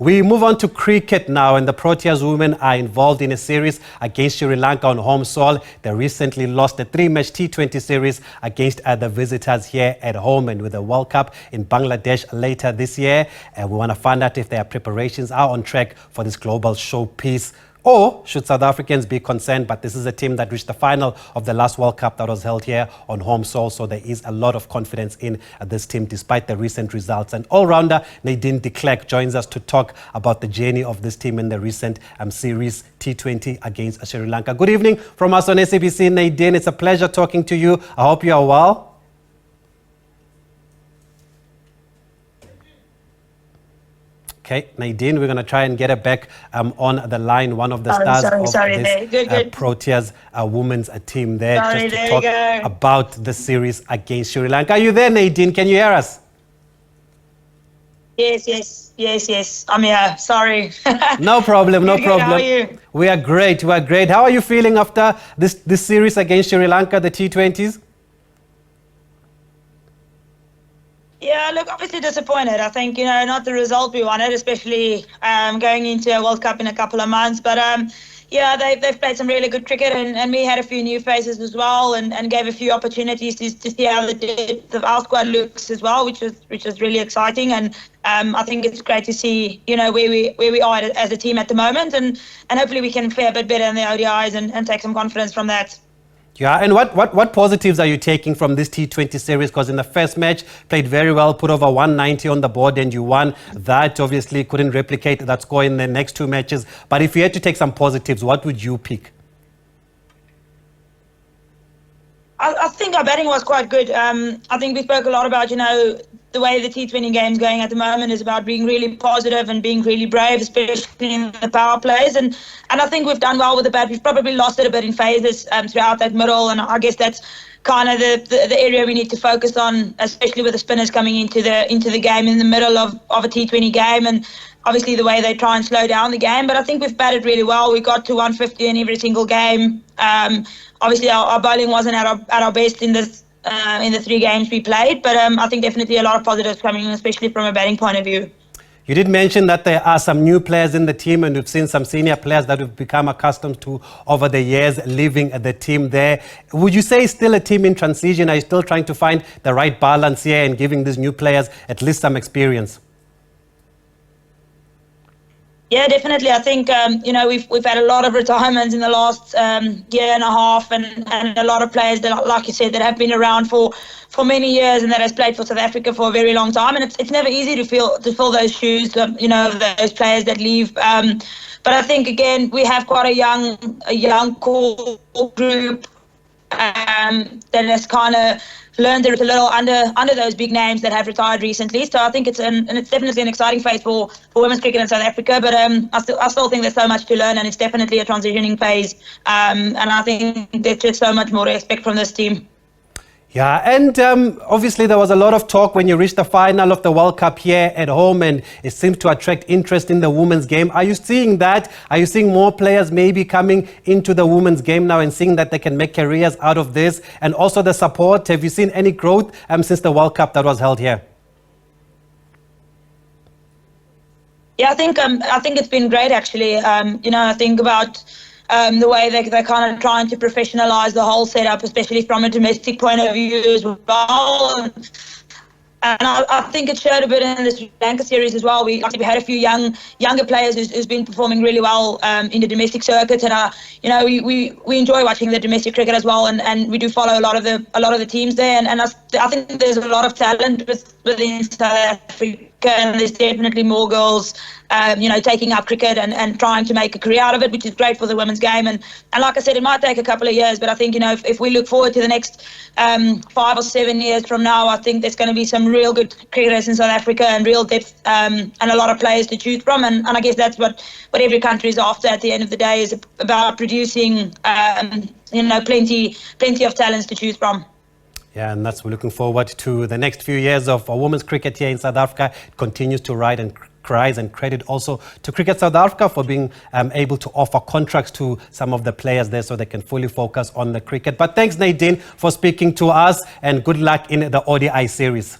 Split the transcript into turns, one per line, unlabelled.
We move on to cricket now, and the Proteas women are involved in a series against Sri Lanka on home soil. They recently lost a 3-match T20 series against the visitors here at home, and with the World Cup in Bangladesh later this year. And we want to find out if their preparations are on track for this global showpiece. Or should South Africans be concerned? But this is a team that reached the final of the last World Cup that was held here on home soil. So there is a lot of confidence in this team despite the recent results. And all-rounder Nadine de Klerk joins us to talk about the journey of this team in the recent series T20 against Sri Lanka. Good evening from us on SABC, Nadine. It's a pleasure talking to you. I hope you are well. Okay, Nadine, we're going to try and get her back on the line, one of the stars of this Proteas women's team there, just to talk about the series against Sri Lanka. Are you there, Nadine? Can you hear us?
Yes. I'm here. Sorry.
No problem, no problem.
How are you?
We are great. How are you feeling after this series against Sri Lanka, the T20s?
Yeah, look, obviously disappointed. I think, not the result we wanted, especially going into a World Cup in a couple of months. But yeah, they've played some really good cricket, and we had a few new faces as well, and gave a few opportunities to see how the depth of our squad looks as well, which is really exciting. And I think it's great to see, where we are as a team at the moment, and hopefully we can fare a bit better in the ODIs and take some confidence from that.
Yeah, and what positives are you taking from this T20 series? Because in the first match, played very well, put over 190 on the board, and you won. That obviously couldn't replicate that score in the next two matches. But if you had to take some positives, what would you pick?
I think our batting was quite good. I think we spoke a lot about, the way the T20 game's going at the moment is about being really positive and being really brave, especially in the power plays. And I think we've done well with the bat. We've probably lost it a bit in phases throughout that middle, and I guess that's kind of the area we need to focus on, especially with the spinners coming into the game in the middle of a T20 game, and obviously the way they try and slow down the game. But I think we've batted really well. We got to 150 in every single game. Obviously our bowling wasn't at our best in the 3 games we played, but I think definitely a lot of positives coming in, especially from a batting point of view.
You did mention that there are some new players in the team, and we've seen some senior players that we've become accustomed to over the years leaving the team there. Would you say it's still a team in transition? Are you still trying to find the right balance here and giving these new players at least some experience?
Yeah, definitely. I think, we've had a lot of retirements in the last year and a half, and a lot of players that, like you said, that have been around for many years and that has played for South Africa for a very long time. And it's never easy to fill those shoes, those players that leave. But I think, again, we have quite a young core group that has kind of learned a little under those big names that have retired recently. So I think it's definitely an exciting phase for women's cricket in South Africa. But I still think there's so much to learn, and it's definitely a transitioning phase. And I think there's just so much more to expect from this team.
Yeah, and obviously there was a lot of talk when you reached the final of the World Cup here at home, and it seems to attract interest in the women's game. Are you seeing that? Are you seeing more players maybe coming into the women's game now and seeing that they can make careers out of this? And also the support, have you seen any growth since the World Cup that was held here?
Yeah, I think it's been great, actually. I think about the way they're kind of trying to professionalise the whole setup, especially from a domestic point of view as well. And I think it showed a bit in the Sri Lanka series as well. We had a few younger players who's been performing really well in the domestic circuit, and we enjoy watching the domestic cricket as well, and we do follow a lot of the teams there, and I think there's a lot of talent within South Africa, and there's definitely more girls taking up cricket and trying to make a career out of it, which is great for the women's game. And like I said, it might take a couple of years, but I think, if we look forward to the next 5 or 7 years from now, I think there's going to be some real good cricketers in South Africa and real depth and a lot of players to choose from. And I guess that's what every country is after at the end of the day, is about producing, plenty of talents to choose from.
Yeah, and we're looking forward to the next few years of women's cricket here in South Africa. It continues to rise and credit also to Cricket South Africa for being able to offer contracts to some of the players there so they can fully focus on the cricket. But thanks, Nadine, for speaking to us, and good luck in the ODI series.